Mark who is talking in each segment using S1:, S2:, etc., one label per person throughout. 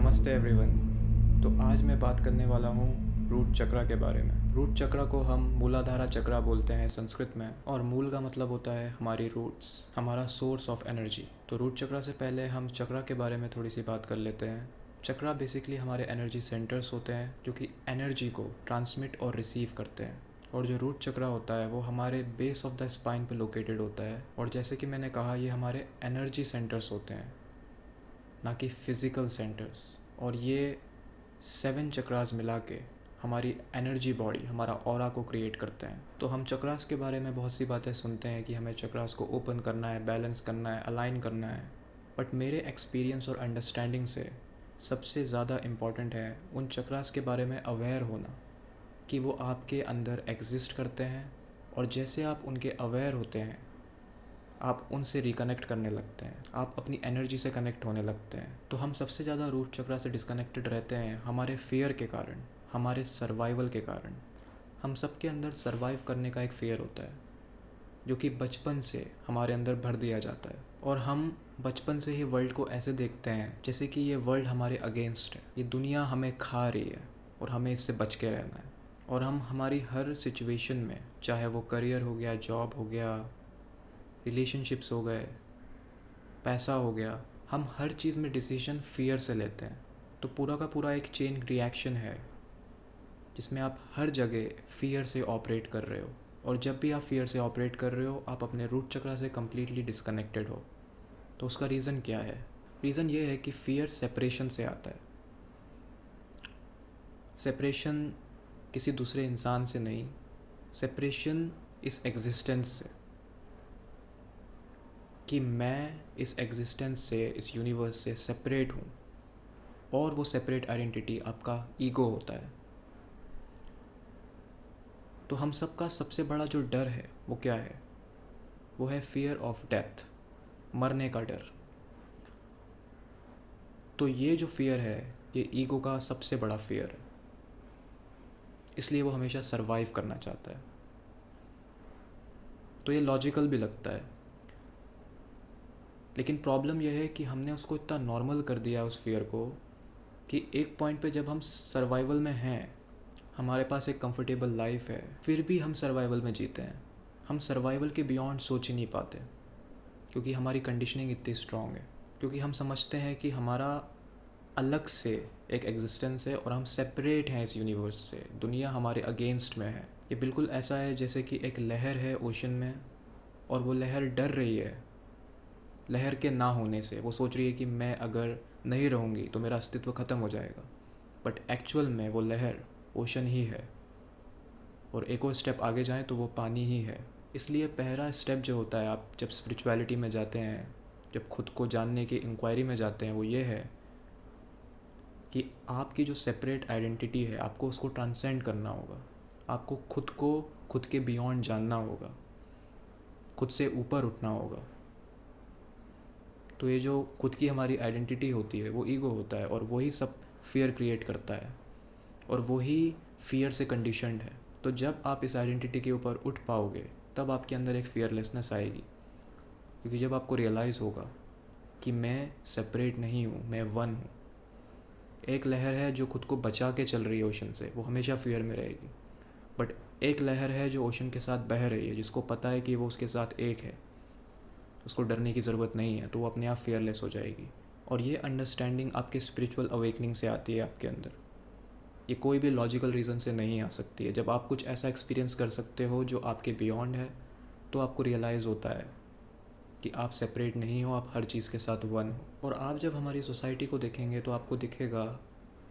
S1: नमस्ते एवरीवन। तो आज मैं बात करने वाला हूँ रूट चक्रा के बारे में। रूट चक्रा को हम मूलाधारा चक्रा बोलते हैं संस्कृत में, और मूल का मतलब होता है हमारी रूट्स, हमारा सोर्स ऑफ एनर्जी। तो रूट चक्रा से पहले हम चक्रा के बारे में थोड़ी सी बात कर लेते हैं। चक्रा बेसिकली हमारे एनर्जी सेंटर्स होते हैं जो कि एनर्जी को ट्रांसमिट और रिसीव करते हैं। और जो रूट चक्रा होता है वो हमारे बेस ऑफ द स्पाइन पे लोकेटेड होता है, और जैसे कि मैंने कहा ये हमारे एनर्जी सेंटर्स होते हैं, ना कि फिज़िकल सेंटर्स। और ये 7 चक्रास मिला के हमारी एनर्जी बॉडी, हमारा ऑरा को क्रिएट करते हैं। तो हम चक्रास के बारे में बहुत सी बातें सुनते हैं कि हमें चक्रास को ओपन करना है, बैलेंस करना है, अलाइन करना है। बट मेरे एक्सपीरियंस और अंडरस्टैंडिंग से सबसे ज़्यादा इम्पॉर्टेंट है उन चक्रास के बारे में अवेयर होना कि वो आपके अंदर एग्जिस्ट करते हैं, और जैसे आप उनके अवेयर होते हैं आप उनसे रिकनेक्ट करने लगते हैं, आप अपनी एनर्जी से कनेक्ट होने लगते हैं। तो हम सबसे ज़्यादा रूट चक्रा से डिस्कनेक्टेड रहते हैं हमारे फियर के कारण, हमारे सर्वाइवल के कारण। हम सब के अंदर सर्वाइव करने का एक फियर होता है जो कि बचपन से हमारे अंदर भर दिया जाता है, और हम बचपन से ही वर्ल्ड को ऐसे देखते हैं जैसे कि ये वर्ल्ड हमारे अगेंस्ट है, ये दुनिया हमें खा रही है और हमें इससे बच के रहना है। और हम हमारी हर सिचुएशन में, चाहे वो करियर हो गया, जॉब हो गया, रिलेशनशिप्स हो गए, पैसा हो गया, हम हर चीज़ में डिसीजन फियर से लेते हैं। तो पूरा का पूरा एक चेन रिएक्शन है जिसमें आप हर जगह फियर से ऑपरेट कर रहे हो, और जब भी आप फियर से ऑपरेट कर रहे हो आप अपने रूट चक्रा से कम्प्लीटली डिस्कनेक्टेड हो। तो उसका रीज़न क्या है? रीज़न ये है कि फियर सेपरेशन से आता है। सेपरेशन किसी दूसरे इंसान से नहीं, सेपरेशन इस एग्जिस्टेंस से, कि मैं इस एग्जिस्टेंस से, इस यूनिवर्स से सेपरेट हूँ। और वो सेपरेट आइडेंटिटी आपका ईगो होता है। तो हम सबका सबसे बड़ा जो डर है वो क्या है? वो है फियर ऑफ डेथ, मरने का डर। तो ये जो फियर है ये ईगो का सबसे बड़ा फियर है, इसलिए वो हमेशा सरवाइव करना चाहता है। तो ये लॉजिकल भी लगता है, लेकिन प्रॉब्लम यह है कि हमने उसको इतना नॉर्मल कर दिया उस फियर को कि एक पॉइंट पे जब हम सर्वाइवल में हैं, हमारे पास एक कंफर्टेबल लाइफ है, फिर भी हम सर्वाइवल में जीते हैं। हम सर्वाइवल के बियॉन्ड सोच ही नहीं पाते, क्योंकि हमारी कंडीशनिंग इतनी स्ट्रॉन्ग है। क्योंकि हम समझते हैं कि हमारा अलग से एक एग्जिस्टेंस है और हम सेपरेट हैं इस यूनिवर्स से, दुनिया हमारे अगेंस्ट में है। ये बिल्कुल ऐसा है जैसे कि एक लहर है ओशन में, और वो लहर डर रही है लहर के ना होने से। वो सोच रही है कि मैं अगर नहीं रहूँगी तो मेरा अस्तित्व ख़त्म हो जाएगा, बट एक्चुअल में वो लहर ओशन ही है, और एक और स्टेप आगे जाएं तो वो पानी ही है। इसलिए पहला स्टेप जो होता है, आप जब स्पिरिचुअलिटी में जाते हैं, जब खुद को जानने की इंक्वायरी में जाते हैं, वो ये है कि आपकी जो सेपरेट आइडेंटिटी है आपको उसको ट्रांसेंड करना होगा। आपको खुद को खुद के बियॉन्ड जानना होगा, खुद से ऊपर उठना होगा। तो ये जो खुद की हमारी आइडेंटिटी होती है वो ईगो होता है, और वही सब फियर क्रिएट करता है, और वही फियर से कंडीशनड है। तो जब आप इस आइडेंटिटी के ऊपर उठ पाओगे तब आपके अंदर एक फियरलेसनेस आएगी, क्योंकि जब आपको रियलाइज़ होगा कि मैं सेपरेट नहीं हूँ, मैं वन हूँ। एक लहर है जो खुद को बचा के चल रही है ओशन से, वो हमेशा फियर में रहेगी। बट एक लहर है जो ओशन के साथ बह रही है, जिसको पता है कि वो उसके साथ एक है, उसको डरने की ज़रूरत नहीं है, तो वो अपने आप फियरलेस हो जाएगी। और ये अंडरस्टैंडिंग आपके स्पिरिचुअल अवेकनिंग से आती है आपके अंदर। ये कोई भी लॉजिकल रीज़न से नहीं आ सकती है। जब आप कुछ ऐसा एक्सपीरियंस कर सकते हो जो आपके बियॉन्ड है, तो आपको रियलाइज़ होता है कि आप सेपरेट नहीं हो, आप हर चीज़ के साथ वन हो। और आप जब हमारी सोसाइटी को देखेंगे तो आपको दिखेगा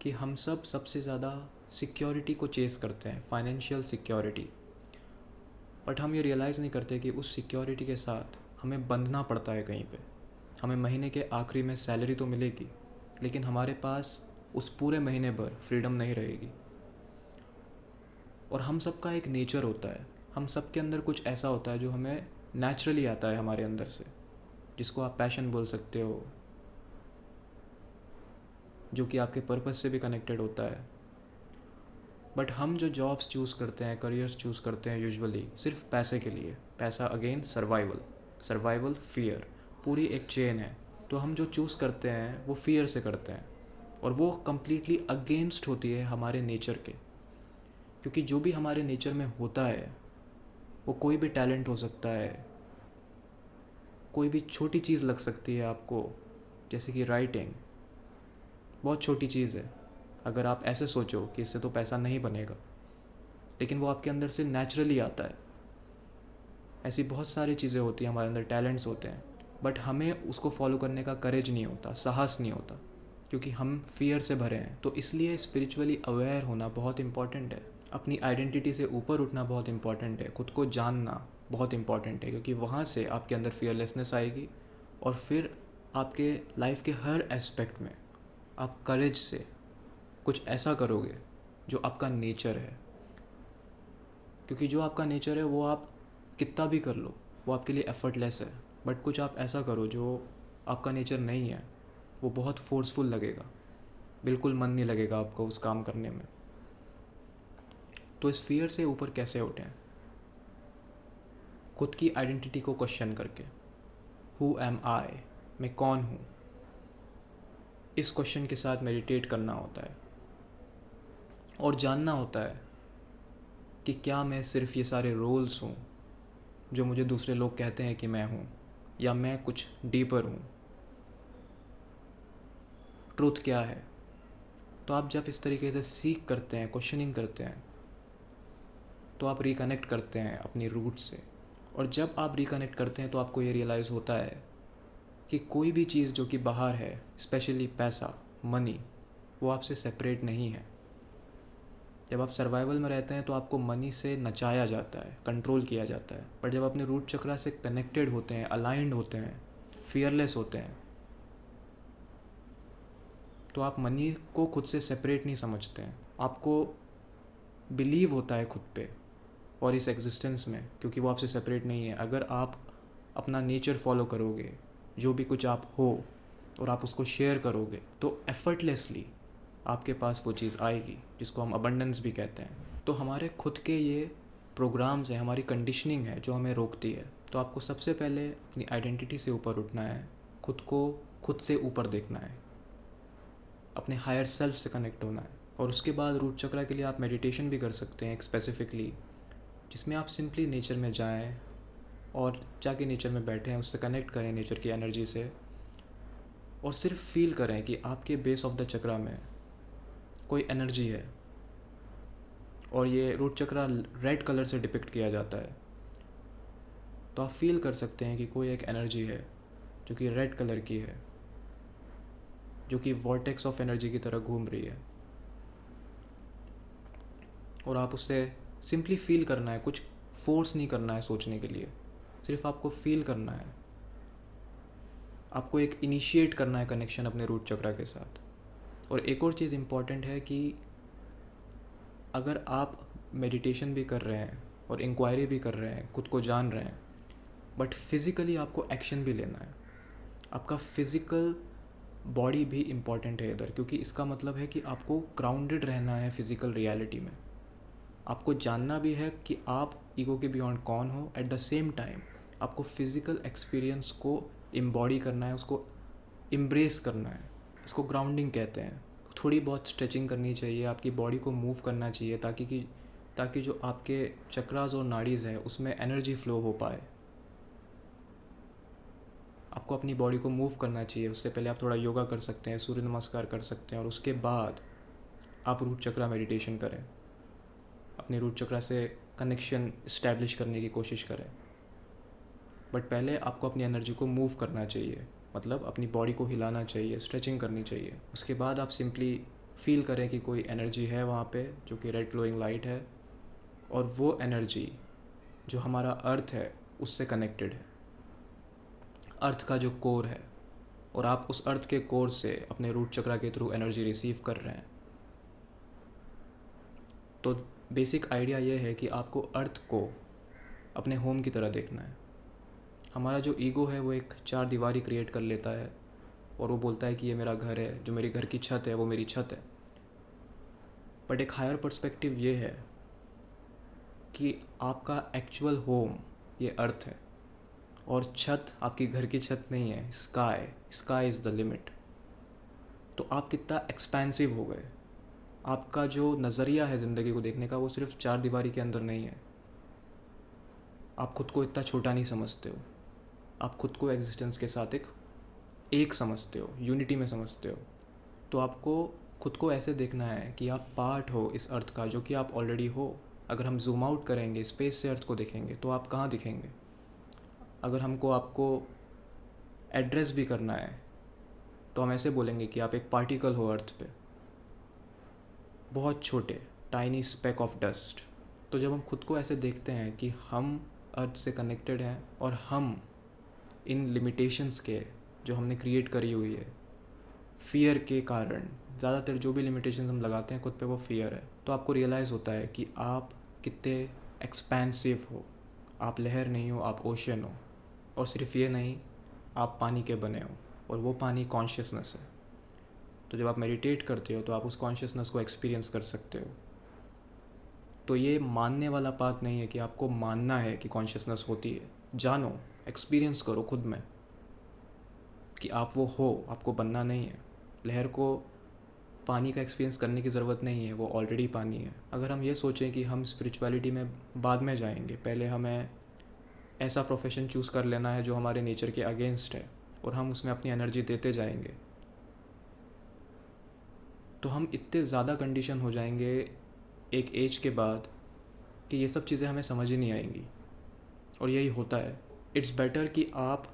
S1: कि हम सब सबसे ज़्यादा सिक्योरिटी को चेस करते हैं, फाइनेंशियल सिक्योरिटी। बट हम ये रियलाइज़ नहीं करते कि उस सिक्योरिटी के साथ हमें बंधना पड़ता है कहीं पे। हमें महीने के आखिरी में सैलरी तो मिलेगी, लेकिन हमारे पास उस पूरे महीने भर फ्रीडम नहीं रहेगी। और हम सबका एक नेचर होता है, हम सब के अंदर कुछ ऐसा होता है जो हमें नेचुरली आता है हमारे अंदर से, जिसको आप पैशन बोल सकते हो, जो कि आपके पर्पस से भी कनेक्टेड होता है। बट हम जो जॉब्स चूज़ करते हैं, करियर्स चूज़ करते हैं, यूजुअली सिर्फ पैसे के लिए। पैसा अगेन सर्वाइवल, सर्वाइवल फियर, पूरी एक चेन है। तो हम जो चूज़ करते हैं वो फियर से करते हैं, और वो कम्प्लीटली अगेंस्ट होती है हमारे नेचर के, क्योंकि जो भी हमारे नेचर में होता है वो कोई भी टैलेंट हो सकता है, कोई भी छोटी चीज़ लग सकती है आपको, जैसे कि राइटिंग, बहुत छोटी चीज़ है। अगर आप ऐसे सोचो कि इससे तो पैसा नहीं बनेगा, लेकिन वो आपके अंदर से नेचुरली आता है। ऐसी बहुत सारी चीज़ें होती हैं, हमारे अंदर टैलेंट्स होते हैं, बट हमें उसको फॉलो करने का करेज नहीं होता, साहस नहीं होता, क्योंकि हम फियर से भरे हैं। तो इसलिए स्पिरिचुअली अवेयर होना बहुत इंपॉर्टेंट है, अपनी आइडेंटिटी से ऊपर उठना बहुत इंपॉर्टेंट है, खुद को जानना बहुत इंपॉर्टेंट है, क्योंकि वहाँ से आपके अंदर फियरलेसनेस आएगी और फिर आपके लाइफ के हर एस्पेक्ट में आप करेज से कुछ ऐसा करोगे जो आपका नेचर है। क्योंकि जो आपका नेचर है वो आप कितना भी कर लो, वो आपके लिए एफर्टलेस है, बट कुछ आप ऐसा करो जो आपका नेचर नहीं है, वो बहुत फोर्सफुल लगेगा, बिल्कुल मन नहीं लगेगा आपको उस काम करने में। तो इस फियर से ऊपर कैसे उठें? खुद की आइडेंटिटी को क्वेश्चन करके, हु एम आई, मैं कौन हूँ, इस क्वेश्चन के साथ मेडिटेट करना होता है और जानना होता है कि क्या मैं सिर्फ ये सारे रोल्स हूँ जो मुझे दूसरे लोग कहते हैं कि मैं हूँ, या मैं कुछ डीपर हूँ, ट्रूथ क्या है। तो आप जब इस तरीके से सीख करते हैं, क्वेश्चनिंग करते हैं, तो आप रिकनेक्ट करते हैं अपनी रूट से। और जब आप रिकनेक्ट करते हैं तो आपको ये रियलाइज़ होता है कि कोई भी चीज़ जो कि बाहर है, स्पेशली पैसा, मनी, वो आपसे सेपरेट नहीं है। जब आप सर्वाइवल में रहते हैं तो आपको मनी से नचाया जाता है, कंट्रोल किया जाता है, पर जब अपने रूट चक्रा से कनेक्टेड होते हैं, अलाइंड होते हैं, फियरलेस होते हैं, तो आप मनी को खुद से सेपरेट नहीं समझते हैं। आपको बिलीव होता है खुद पे और इस एग्जिस्टेंस में, क्योंकि वो आपसे सेपरेट नहीं है। अगर आप अपना नेचर फॉलो करोगे, जो भी कुछ आप हो, और आप उसको शेयर करोगे, तो एफर्टलेसली आपके पास वो चीज़ आएगी जिसको हम अबंडेंस भी कहते हैं। तो हमारे खुद के ये प्रोग्राम्स हैं, हमारी कंडीशनिंग है जो हमें रोकती है। तो आपको सबसे पहले अपनी आइडेंटिटी से ऊपर उठना है, खुद को खुद से ऊपर देखना है, अपने हायर सेल्फ से कनेक्ट होना है। और उसके बाद रूट चक्रा के लिए आप मेडिटेशन भी कर सकते हैं एक स्पेसिफिकली, जिसमें आप सिंपली नेचर में जाएं और जाके नेचर में बैठें, उससे कनेक्ट करें नेचर की एनर्जी से, और सिर्फ फील करें कि आपके बेस ऑफ द चक्रा में कोई एनर्जी है। और ये रूट चक्रा रेड कलर से डिपिक्ट किया जाता है, तो आप फील कर सकते हैं कि कोई एक एनर्जी है जो कि रेड कलर की है, जो कि वॉर्टेक्स ऑफ एनर्जी की तरह घूम रही है। और आप उससे सिंपली फील करना है, कुछ फोर्स नहीं करना है सोचने के लिए, सिर्फ आपको फील करना है। आपको एक इनिशिएट करना है कनेक्शन अपने रूट चक्रा के साथ। और एक और चीज़ इम्पॉर्टेंट है कि अगर आप मेडिटेशन भी कर रहे हैं और इंक्वायरी भी कर रहे हैं, खुद को जान रहे हैं, बट फिज़िकली आपको एक्शन भी लेना है। आपका फिज़िकल बॉडी भी इम्पॉर्टेंट है इधर, क्योंकि इसका मतलब है कि आपको ग्राउंडेड रहना है फिज़िकल रियलिटी में। आपको जानना भी है कि आप ईगो के बियॉन्ड कौन हो, एट द सेम टाइम आपको फिज़िकल एक्सपीरियंस को इम्बॉडी करना है, उसको इम्ब्रेस करना है। इसको ग्राउंडिंग कहते हैं। थोड़ी बहुत स्ट्रेचिंग करनी चाहिए, आपकी बॉडी को मूव करना चाहिए, ताकि जो आपके चक्रास और नाड़ीज़ हैं उसमें एनर्जी फ्लो हो पाए। आपको अपनी बॉडी को मूव करना चाहिए। उससे पहले आप थोड़ा योगा कर सकते हैं, सूर्य नमस्कार कर सकते हैं, और उसके बाद आप रूट चक्रा मेडिटेशन करें, अपने रूट चक्रा से कनेक्शन इस्टेब्लिश करने की कोशिश करें। बट पहले आपको अपनी एनर्जी को मूव करना चाहिए, मतलब अपनी बॉडी को हिलाना चाहिए, स्ट्रेचिंग करनी चाहिए। उसके बाद आप सिंपली फील करें कि कोई एनर्जी है वहाँ पे जो कि रेड ग्लोइंग लाइट है, और वो एनर्जी जो हमारा अर्थ है उससे कनेक्टेड है, अर्थ का जो कोर है, और आप उस अर्थ के कोर से अपने रूट चक्रा के थ्रू एनर्जी रिसीव कर रहे हैं। तो बेसिक आइडिया ये है कि आपको अर्थ को अपने होम की तरह देखना है। हमारा जो ईगो है वो एक चार दीवारी क्रिएट कर लेता है और वो बोलता है कि ये मेरा घर है, जो मेरी घर की छत है वो मेरी छत है। बट एक हायर पर्सपेक्टिव ये है कि आपका एक्चुअल होम ये अर्थ है, और छत आपकी घर की छत नहीं है, स्काई इज़ द लिमिट। तो आप कितना एक्सपेंसिव हो गए। आपका जो नज़रिया है ज़िंदगी को देखने का वो सिर्फ चार दीवारी के अंदर नहीं है। आप खुद को इतना छोटा नहीं समझते हो। आप खुद को एग्जिस्टेंस के साथ एक समझते हो, यूनिटी में समझते हो। तो आपको खुद को ऐसे देखना है कि आप पार्ट हो इस अर्थ का, जो कि आप ऑलरेडी हो। अगर हम जूम आउट करेंगे, स्पेस से अर्थ को देखेंगे, तो आप कहाँ दिखेंगे। अगर हमको आपको एड्रेस भी करना है तो हम ऐसे बोलेंगे कि आप एक पार्टिकल हो अर्थ पे, बहुत छोटे, टाइनी स्पेक ऑफ डस्ट। तो जब हम खुद को ऐसे देखते हैं कि हम अर्थ से कनेक्टेड हैं और हम इन लिमिटेशंस के जो हमने क्रिएट करी हुई है फियर के कारण, ज़्यादातर जो भी लिमिटेशंस हम लगाते हैं खुद पे वो फियर है, तो आपको रियलाइज़ होता है कि आप कितने एक्सपेंसिव हो। आप लहर नहीं हो, आप ओशन हो। और सिर्फ ये नहीं, आप पानी के बने हो और वो पानी कॉन्शियसनेस है। तो जब आप मेडिटेट करते हो तो आप उस कॉन्शियसनेस को एक्सपीरियंस कर सकते हो। तो ये मानने वाला बात नहीं है कि आपको मानना है कि कॉन्शियसनेस होती है। जानो, एक्सपीरियंस करो खुद में कि आप वो हो, आपको बनना नहीं है। लहर को पानी का एक्सपीरियंस करने की ज़रूरत नहीं है, वो ऑलरेडी पानी है। अगर हम ये सोचें कि हम स्पिरिचुअलिटी में बाद में जाएंगे, पहले हमें ऐसा प्रोफेशन चूज़ कर लेना है जो हमारे नेचर के अगेंस्ट है और हम उसमें अपनी एनर्जी देते जाएंगे, तो हम इतने ज़्यादा कंडीशन हो जाएंगे एक एज के बाद कि ये सब चीज़ें हमें समझ ही नहीं आएंगी। और यही होता है। इट्स बेटर कि आप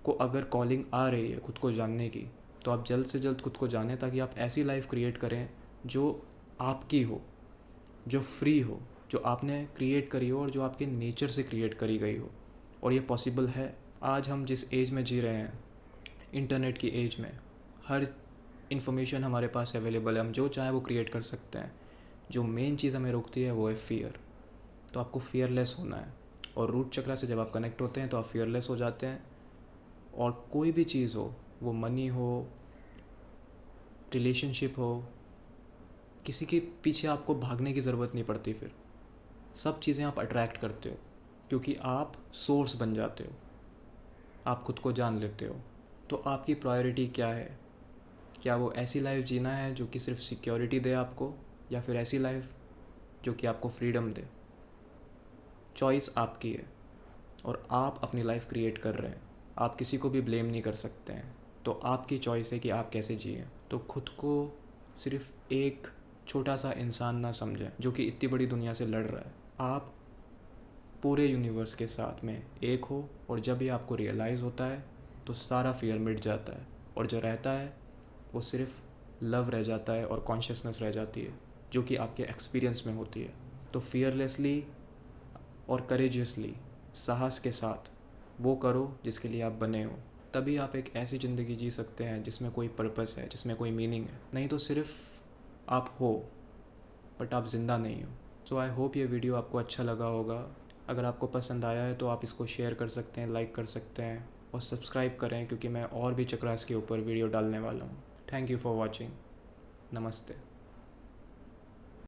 S1: को अगर कॉलिंग आ रही है खुद को जानने की, तो आप जल्द से जल्द खुद को जानें, ताकि आप ऐसी लाइफ क्रिएट करें जो आपकी हो, जो फ्री हो, जो आपने क्रिएट करी हो और जो आपके नेचर से क्रिएट करी गई हो। और ये पॉसिबल है। आज हम जिस एज में जी रहे हैं, इंटरनेट की एज में, हर इन्फॉर्मेशन हमारे पास अवेलेबल है, हम जो चाहें वो क्रिएट कर सकते हैं। जो मेन चीज़ हमें रोकती है वो है फियर। तो आपको फियरलेस होना है। और रूट चक्रा से जब आप कनेक्ट होते हैं तो आप फियरलेस हो जाते हैं। और कोई भी चीज़ हो, वो मनी हो, रिलेशनशिप हो, किसी के पीछे आपको भागने की ज़रूरत नहीं पड़ती। फिर सब चीज़ें आप अट्रैक्ट करते हो, क्योंकि आप सोर्स बन जाते हो। आप खुद को जान लेते हो। तो आपकी प्रायोरिटी क्या है? क्या वो ऐसी लाइफ जीना है जो कि सिर्फ सिक्योरिटी दे आपको, या फिर ऐसी लाइफ जो कि आपको फ्रीडम दे? चॉइस आपकी है और आप अपनी लाइफ क्रिएट कर रहे हैं। आप किसी को भी ब्लेम नहीं कर सकते हैं। तो आपकी चॉइस है कि आप कैसे जिए। तो खुद को सिर्फ एक छोटा सा इंसान ना समझें जो कि इतनी बड़ी दुनिया से लड़ रहा है। आप पूरे यूनिवर्स के साथ में एक हो। और जब ये आपको रियलाइज़ होता है तो सारा फियर मिट जाता है, और जो रहता है वो सिर्फ लव रह जाता है और कॉन्शियसनेस रह जाती है, जो कि आपके एक्सपीरियंस में होती है। तो फियरलेसली और करेजियसली, साहस के साथ वो करो जिसके लिए आप बने हो। तभी आप एक ऐसी ज़िंदगी जी सकते हैं जिसमें कोई पर्पस है, जिसमें कोई मीनिंग है। नहीं तो सिर्फ आप हो बट आप ज़िंदा नहीं हो। सो आई होप ये वीडियो आपको अच्छा लगा होगा। अगर आपको पसंद आया है तो आप इसको शेयर कर सकते हैं, लाइक कर सकते हैं और सब्सक्राइब करें, क्योंकि मैं और भी चक्रास के ऊपर वीडियो डालने वाला हूँ। Thank you for watching. नमस्ते।